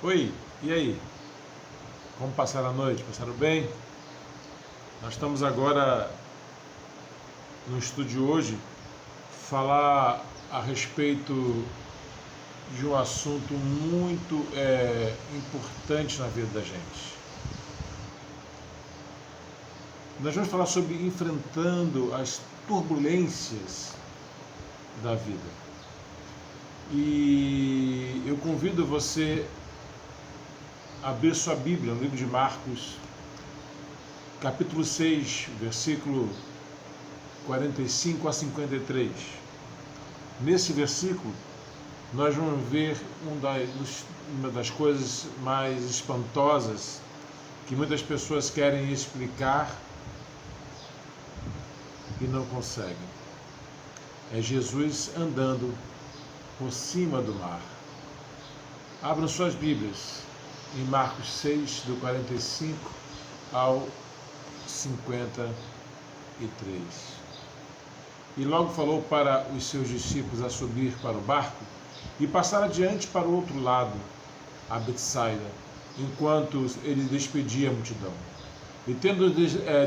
Oi, e aí? Como passaram a noite? Passaram bem? Nós estamos agora no estúdio hoje falar a respeito de um assunto muito importante na vida da gente. Nós vamos falar sobre enfrentando as turbulências da vida. E eu convido você a abrir sua Bíblia no livro de Marcos, capítulo 6, versículo 45 a 53. Nesse versículo, nós vamos ver uma das coisas mais espantosas que muitas pessoas querem explicar e não conseguem. É Jesus andando por cima do mar. Abram suas Bíblias em Marcos 6, do 45 ao 53. E logo falou para os seus discípulos a subir para o barco e passar adiante para o outro lado, a Betsaida, enquanto ele despedia a multidão. E tendo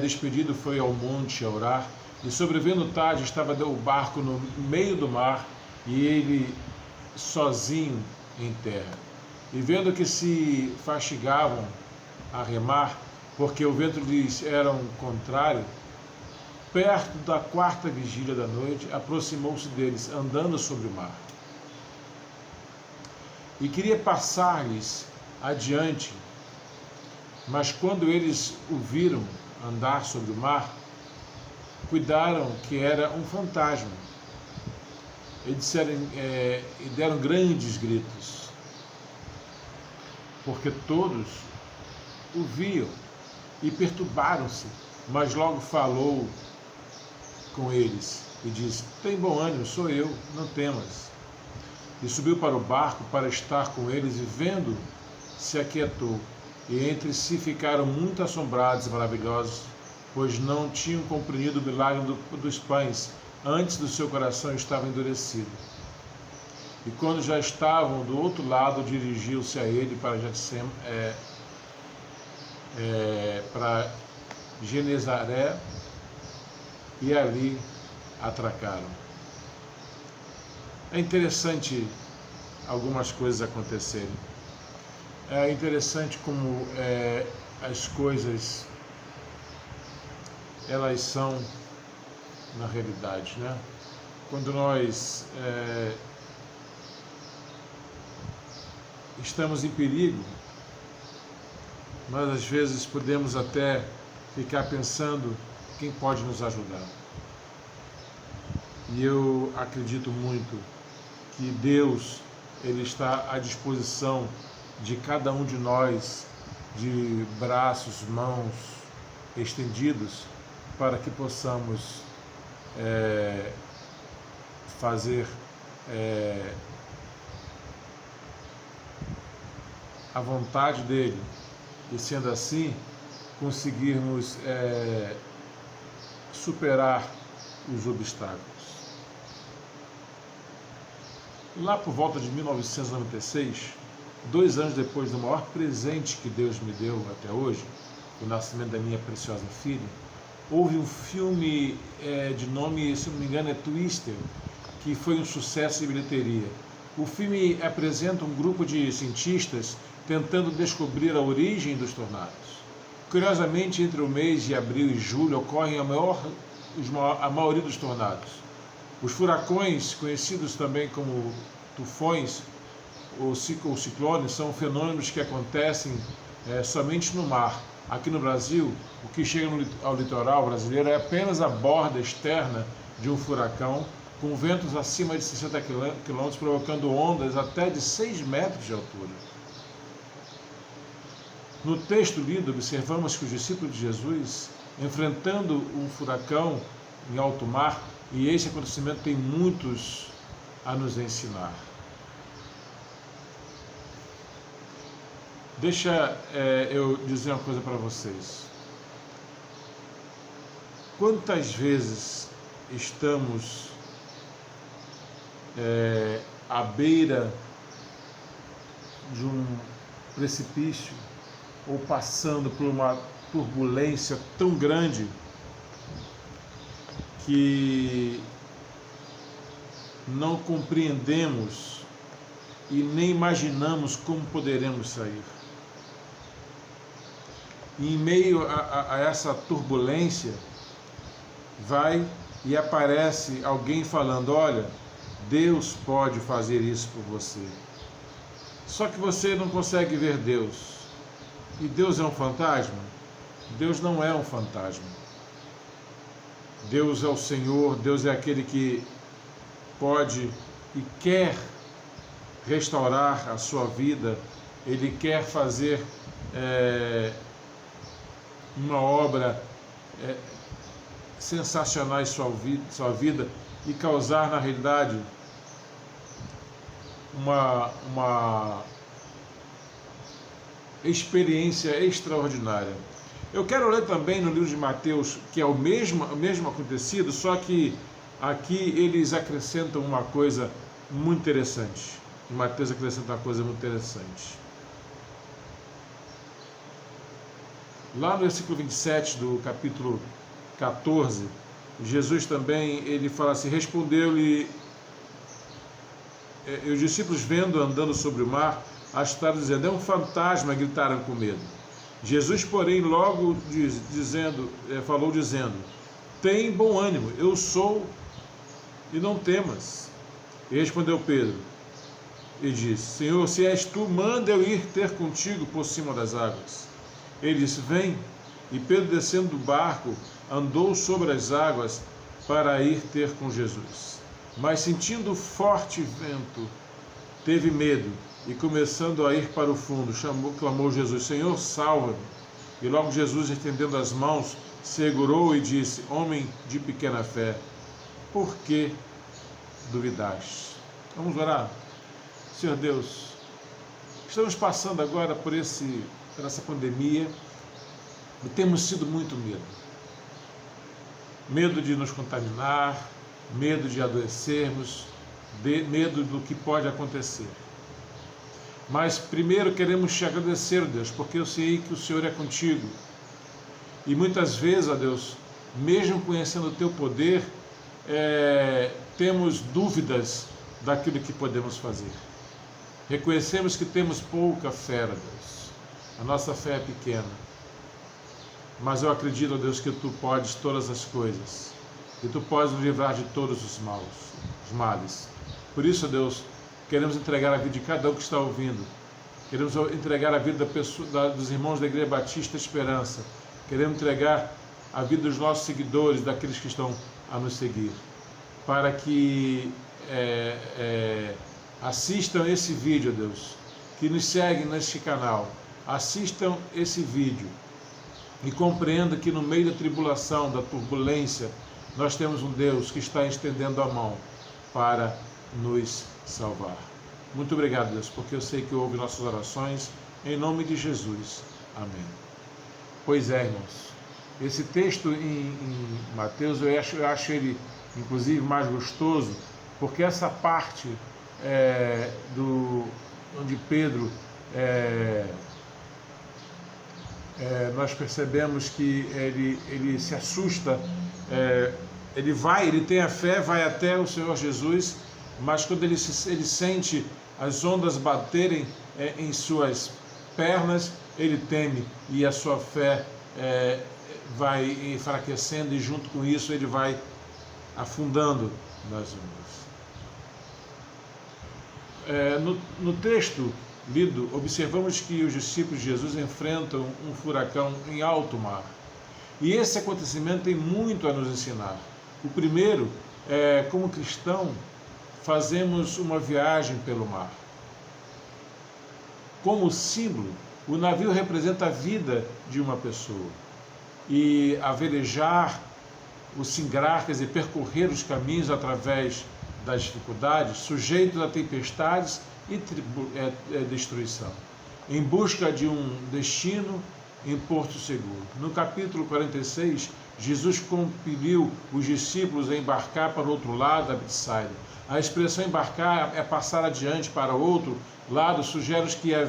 despedido, foi ao monte a orar, e sobrevendo tarde estava o barco no meio do mar, e ele sozinho em terra. E vendo que se fatigavam a remar, porque o vento lhes era contrário, perto da quarta vigília da noite, aproximou-se deles, andando sobre o mar. E queria passar-lhes adiante, mas quando eles o viram andar sobre o mar, cuidaram que era um fantasma, e deram grandes gritos, porque todos o viam e perturbaram-se, mas logo falou com eles e disse: tem bom ânimo, sou eu, não temas. E subiu para o barco para estar com eles, e vendo, se aquietou, e entre si ficaram muito assombrados e maravilhosos, pois não tinham compreendido o milagre dos pães, antes do seu coração estava endurecido. E quando já estavam do outro lado, dirigiu-se a ele para Genezaré, e ali atracaram. É interessante algumas coisas acontecerem. É interessante como as coisas elas são na realidade, né? Quando nós estamos em perigo, nós às vezes podemos até ficar pensando quem pode nos ajudar. E eu acredito muito que Deus, Ele está à disposição de cada um de nós, de braços, mãos estendidos, para que possamos fazer a vontade dEle, e sendo assim, conseguirmos superar os obstáculos. Lá por volta de 1996, 2 anos depois do maior presente que Deus me deu até hoje, o nascimento da minha preciosa filha, houve um filme de nome, se não me engano, é Twister, que foi um sucesso de bilheteria. O filme apresenta um grupo de cientistas tentando descobrir a origem dos tornados. Curiosamente, entre o mês de abril e julho ocorrem a maioria dos tornados. Os furacões, conhecidos também como tufões ou ciclones, são fenômenos que acontecem somente no mar. Aqui no Brasil, o que chega ao litoral brasileiro é apenas a borda externa de um furacão, com ventos acima de 60 km, provocando ondas até de 6 metros de altura. No texto lido, observamos que os discípulos de Jesus, enfrentando um furacão em alto mar, e esse acontecimento tem muitos a nos ensinar. Deixa eu dizer uma coisa para vocês. Quantas vezes estamos à beira de um precipício ou passando por uma turbulência tão grande que não compreendemos e nem imaginamos como poderemos sair. E em meio a essa turbulência, vai e aparece alguém falando: olha, Deus pode fazer isso por você. Só que você não consegue ver Deus. E Deus é um fantasma? Deus não é um fantasma. Deus é o Senhor, Deus é aquele que pode e quer restaurar a sua vida. Ele quer fazer uma obra sensacional em sua vida e causar, na realidade, uma experiência extraordinária. Eu quero ler também no livro de Mateus, que é o mesmo acontecido, só que aqui eles acrescentam uma coisa muito interessante. Mateus acrescenta uma coisa muito interessante. Lá no versículo 27 do capítulo 14, Jesus também, ele fala assim: respondeu-lhe, e os discípulos, vendo andando sobre o mar, assustaram, dizendo: é um fantasma, gritaram com medo. Jesus, porém, logo falou dizendo: tem bom ânimo, eu sou, e não temas. E respondeu Pedro e disse: Senhor, se és tu, manda eu ir ter contigo por cima das águas. Ele disse: vem. E Pedro, descendo do barco, andou sobre as águas para ir ter com Jesus. Mas, sentindo forte vento, teve medo e, começando a ir para o fundo, clamou Jesus: Senhor, salva-me. E logo Jesus, estendendo as mãos, segurou e disse: homem de pequena fé, por que duvidaste? Vamos orar. Senhor Deus, estamos passando agora por essa pandemia e temos tido muito medo. Medo de nos contaminar, medo de adoecermos, medo do que pode acontecer. Mas primeiro queremos te agradecer, Deus, porque eu sei que o Senhor é contigo. E muitas vezes, ó Deus, mesmo conhecendo o teu poder, temos dúvidas daquilo que podemos fazer. Reconhecemos que temos pouca fé, Deus. A nossa fé é pequena. Mas eu acredito, ó Deus, que tu podes todas as coisas. E tu podes nos livrar de todos os males. Por isso, ó Deus, queremos entregar a vida de cada um que está ouvindo. Queremos entregar a vida dos irmãos da Igreja Batista Esperança. Queremos entregar a vida dos nossos seguidores, daqueles que estão a nos seguir. Para que assistam esse vídeo, ó Deus, que nos seguem neste canal. Assistam esse vídeo e compreendam que no meio da tribulação, da turbulência, nós temos um Deus que está estendendo a mão para nos salvar. Muito obrigado, Deus, porque eu sei que ouve nossas orações, em nome de Jesus. Amém. Pois é, irmãos, esse texto em Mateus, eu acho ele, inclusive, mais gostoso, porque essa parte onde Pedro, nós percebemos que ele se assusta, ele tem a fé, vai até o Senhor Jesus, mas quando ele sente as ondas baterem em suas pernas, ele teme e a sua fé vai enfraquecendo, e junto com isso ele vai afundando nas ondas. No texto lido, observamos que os discípulos de Jesus enfrentam um furacão em alto mar. E esse acontecimento tem muito a nos ensinar. O primeiro, como cristão, fazemos uma viagem pelo mar. Como símbolo, o navio representa a vida de uma pessoa. E a velejar, o singrar, quer dizer, percorrer os caminhos através das dificuldades, sujeitos a tempestades e destruição, em busca de um destino em porto seguro. No capítulo 46, Jesus compeliu os discípulos a embarcar para o outro lado da Betsaida, A expressão embarcar é passar adiante para outro lado, sugere que a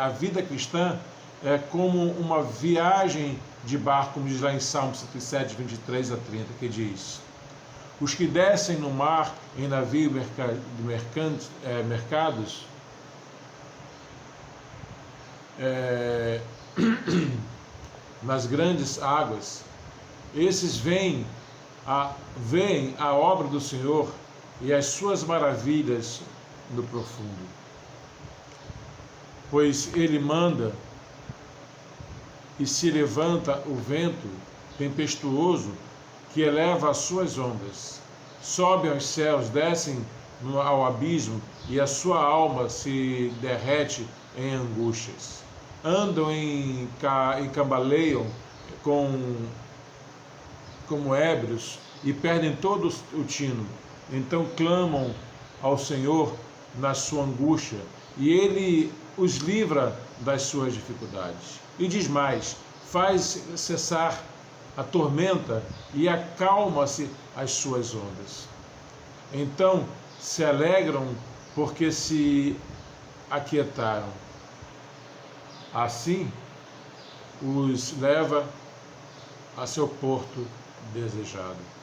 vida cristã é como uma viagem de barco, como diz lá em Salmo 107, 23 a 30, que diz: os que descem no mar em navio mercados, nas grandes águas, esses veem a obra do Senhor e as suas maravilhas no profundo. Pois ele manda e se levanta o vento tempestuoso que eleva as suas ondas. Sobem aos céus, descem ao abismo, e a sua alma se derrete em angústias. Andam e cambaleiam como ébrios e perdem todo o tino. Então clamam ao Senhor na sua angústia, e Ele os livra das suas dificuldades. E diz mais: faz cessar a tormenta e acalma-se as suas ondas. Então se alegram porque se aquietaram. Assim os leva a seu porto desejado.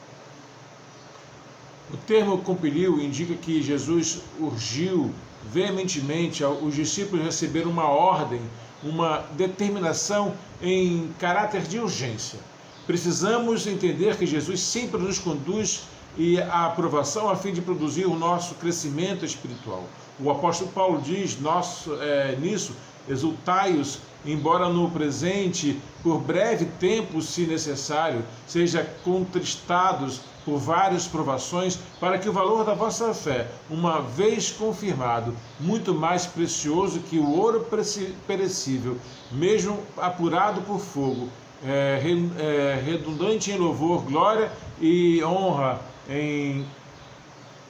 O termo compeliu indica que Jesus urgiu veementemente os discípulos receber uma ordem, uma determinação em caráter de urgência. Precisamos entender que Jesus sempre nos conduz à aprovação a fim de produzir o nosso crescimento espiritual. O apóstolo Paulo diz nisso: exultai-os, embora no presente, por breve tempo, se necessário, seja contristados por várias provações, para que o valor da vossa fé, uma vez confirmado, muito mais precioso que o ouro perecível, mesmo apurado por fogo, redundante em louvor, glória e honra, em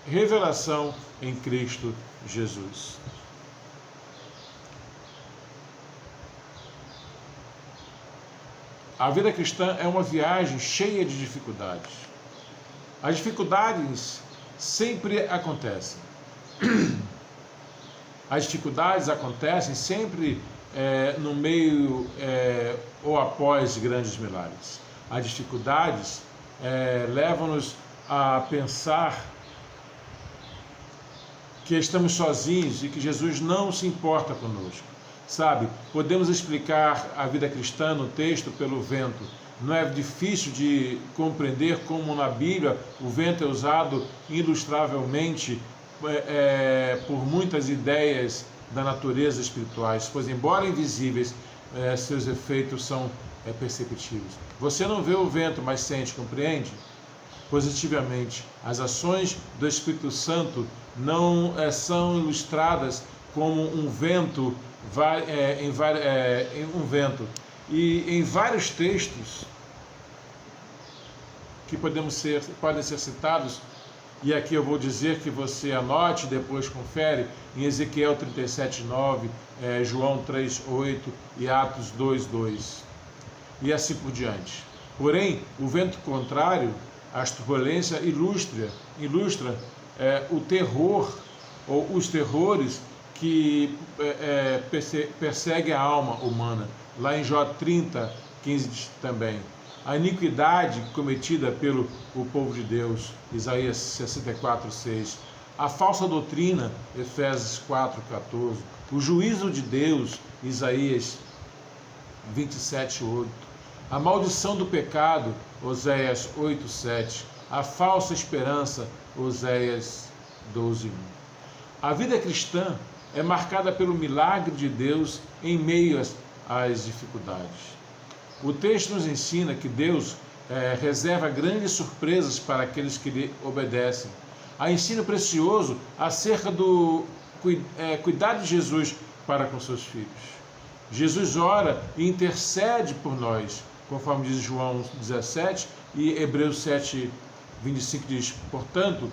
revelação em Cristo Jesus. A vida cristã é uma viagem cheia de dificuldades. As dificuldades sempre acontecem. As dificuldades acontecem sempre no meio ou após grandes milagres. As dificuldades levam-nos a pensar que estamos sozinhos e que Jesus não se importa conosco. Sabe, podemos explicar a vida cristã no texto pelo vento. Não é difícil de compreender como na Bíblia o vento é usado ilustravelmente por muitas ideias da natureza espirituais, pois embora invisíveis, seus efeitos são perceptíveis. Você não vê o vento, mas sente, compreende? Positivamente, as ações do Espírito Santo não são ilustradas como um vento, e em vários textos que podem ser citados, e aqui eu vou dizer que você anote, depois confere, em Ezequiel 37:9, João 3:8 e Atos 2:2, e assim por diante. Porém, o vento contrário, a turbulência, ilustra o terror ou os terrores que persegue a alma humana. Lá em Jó 30:15 também. A iniquidade cometida pelo povo de Deus, Isaías 64:6. A falsa doutrina, Efésios 4:14. O juízo de Deus, Isaías 27:8. A maldição do pecado, Oséias 8:7. A falsa esperança, Oséias 12:1. A vida cristã é marcada pelo milagre de Deus em meio às dificuldades. O texto nos ensina que Deus reserva grandes surpresas para aqueles que lhe obedecem. Há ensino precioso acerca do cuidado de Jesus para com seus filhos. Jesus ora e intercede por nós, conforme diz João 17 e Hebreus 7:25 diz: portanto,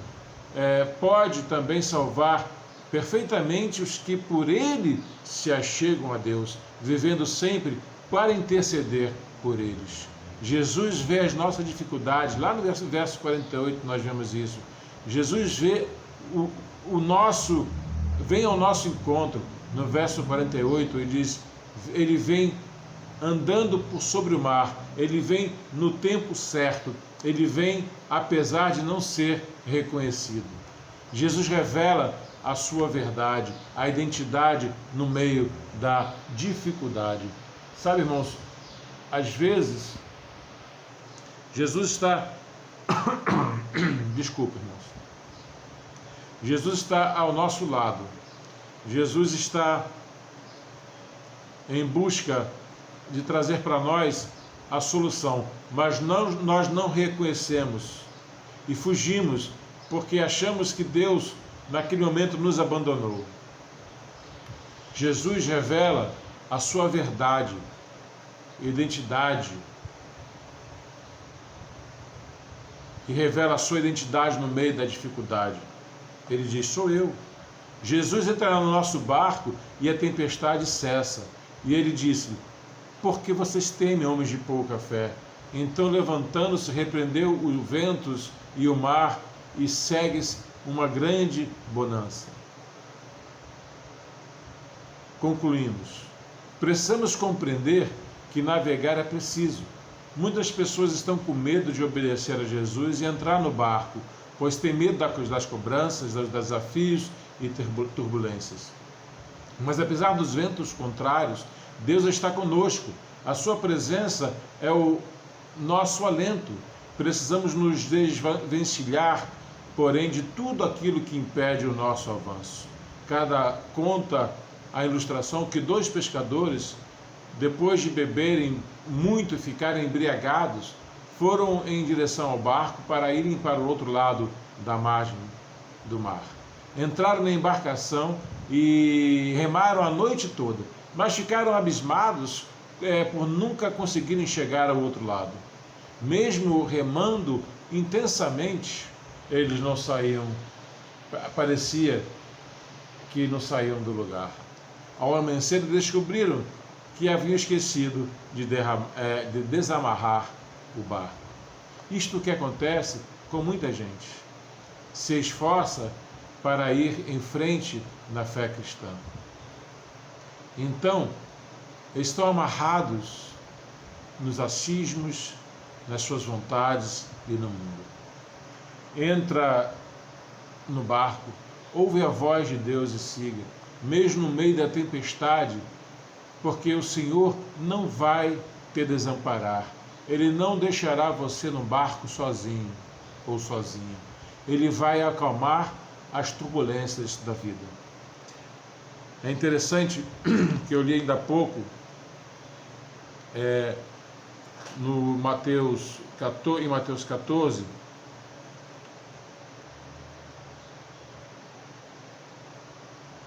pode também salvar perfeitamente os que por ele se achegam a Deus, vivendo sempre para interceder por eles. Jesus vê as nossas dificuldades, lá no verso 48 nós vemos isso. Jesus vê o nosso, vem ao nosso encontro. No verso 48 ele diz, ele vem andando por sobre o mar, ele vem no tempo certo, ele vem apesar de não ser reconhecido. Jesus revela a sua verdade, a identidade no meio da dificuldade. Sabe, irmãos, às vezes Jesus está desculpa, irmãos. Jesus está ao nosso lado. Jesus está em busca de trazer para nós a solução, mas nós não reconhecemos e fugimos porque achamos que Deus naquele momento nos abandonou. Jesus revela a sua verdade, identidade, e revela a sua identidade no meio da dificuldade. Ele diz, sou eu. Jesus entra no nosso barco e a tempestade cessa. E ele disse, por que vocês temem, homens de pouca fé? Então, levantando-se, repreendeu os ventos e o mar, e segue-se uma grande bonança. Concluímos. Precisamos compreender que navegar é preciso. Muitas pessoas estão com medo de obedecer a Jesus e entrar no barco, pois tem medo das cobranças, dos desafios e turbulências. Mas apesar dos ventos contrários, Deus está conosco. A sua presença é o nosso alento. Precisamos nos desvencilhar, porém, de tudo aquilo que impede o nosso avanço. Conta a ilustração que 2 pescadores, depois de beberem muito e ficarem embriagados, foram em direção ao barco para irem para o outro lado da margem do mar. Entraram na embarcação e remaram a noite toda, mas ficaram abismados por nunca conseguirem chegar ao outro lado. Mesmo remando intensamente, eles não saíam, parecia que não saíam do lugar. Ao amanhecer, descobriram que haviam esquecido de desamarrar o barco. Isto que acontece com muita gente. Se esforça para ir em frente na fé cristã. Então, estão amarrados nos achismos, nas suas vontades e no mundo. Entra no barco, ouve a voz de Deus e siga, mesmo no meio da tempestade, porque o Senhor não vai te desamparar. Ele não deixará você no barco sozinho ou sozinha. Ele vai acalmar as turbulências da vida. É interessante que eu li ainda há pouco em Mateus 14,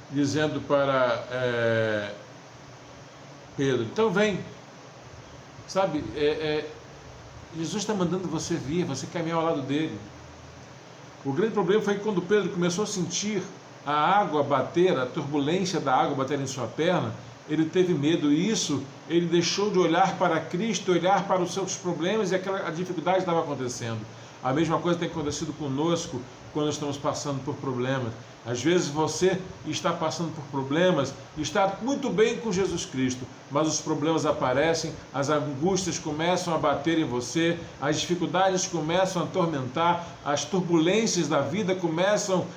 dizendo para Pedro, então vem, sabe, Jesus está mandando você vir, você caminhar ao lado dele. O grande problema foi que quando Pedro começou a sentir a água bater, a turbulência da água bater em sua perna, ele teve medo, e isso ele deixou de olhar para Cristo, olhar para os seus problemas, e a dificuldade estava acontecendo. A mesma coisa tem acontecido conosco quando estamos passando por problemas. Às vezes você está passando por problemas, está muito bem com Jesus Cristo, mas os problemas aparecem, as angústias começam a bater em você, as dificuldades começam a atormentar, as turbulências da vida começam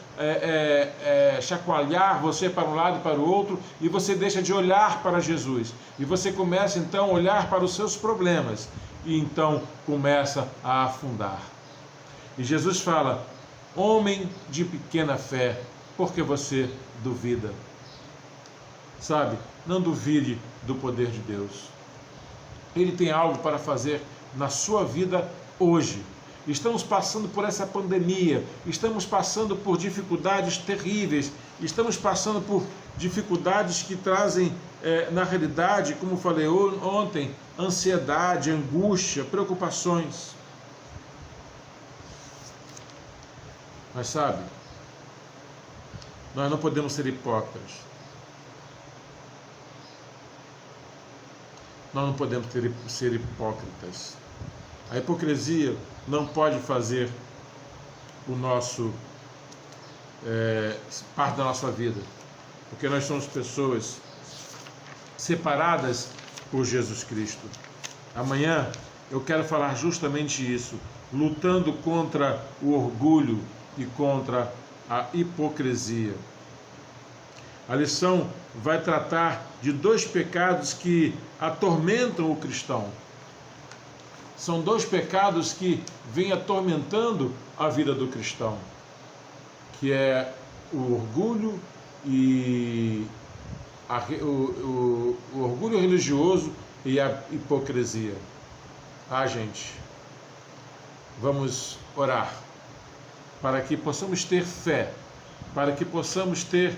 a chacoalhar você para um lado e para o outro, e você deixa de olhar para Jesus, e você começa então a olhar para os seus problemas, e então começa a afundar. E Jesus fala, homem de pequena fé, porque você duvida. Sabe, não duvide do poder de Deus. Ele tem algo para fazer na sua vida hoje. Estamos passando por essa pandemia, estamos passando por dificuldades terríveis, estamos passando por dificuldades que trazem, na realidade, como falei ontem, ansiedade, angústia, preocupações. Mas sabe, nós não podemos ser hipócritas. Nós não podemos ser hipócritas. A hipocrisia não pode fazer o nosso parte da nossa vida, porque nós somos pessoas separadas por Jesus Cristo. Amanhã eu quero falar justamente isso, lutando contra o orgulho e contra a hipocrisia. A lição vai tratar de 2 pecados que atormentam o cristão. São 2 pecados que vêm atormentando a vida do cristão, que é o orgulho e o orgulho religioso e a hipocrisia. Gente, vamos orar para que possamos ter fé, para que possamos ter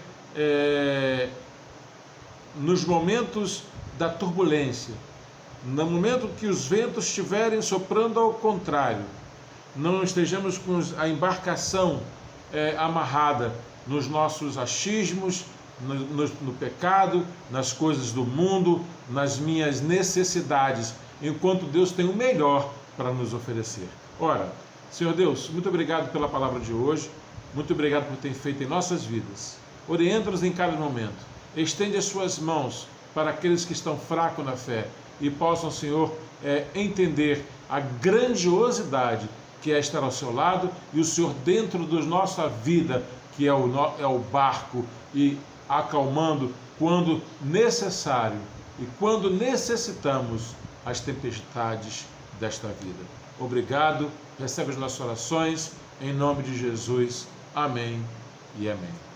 nos momentos da turbulência, no momento que os ventos estiverem soprando ao contrário, não estejamos com a embarcação amarrada nos nossos achismos, no pecado, nas coisas do mundo, nas minhas necessidades, enquanto Deus tem o melhor para nos oferecer. Ora, Senhor Deus, muito obrigado pela palavra de hoje, muito obrigado por ter feito em nossas vidas. Orienta-nos em cada momento, estende as suas mãos para aqueles que estão fracos na fé e possam, Senhor, entender a grandiosidade que é estar ao seu lado e o Senhor dentro da nossa vida, que é o barco, e acalmando quando necessário e quando necessitamos as tempestades desta vida. Obrigado, recebe as nossas orações, em nome de Jesus. Amém e amém.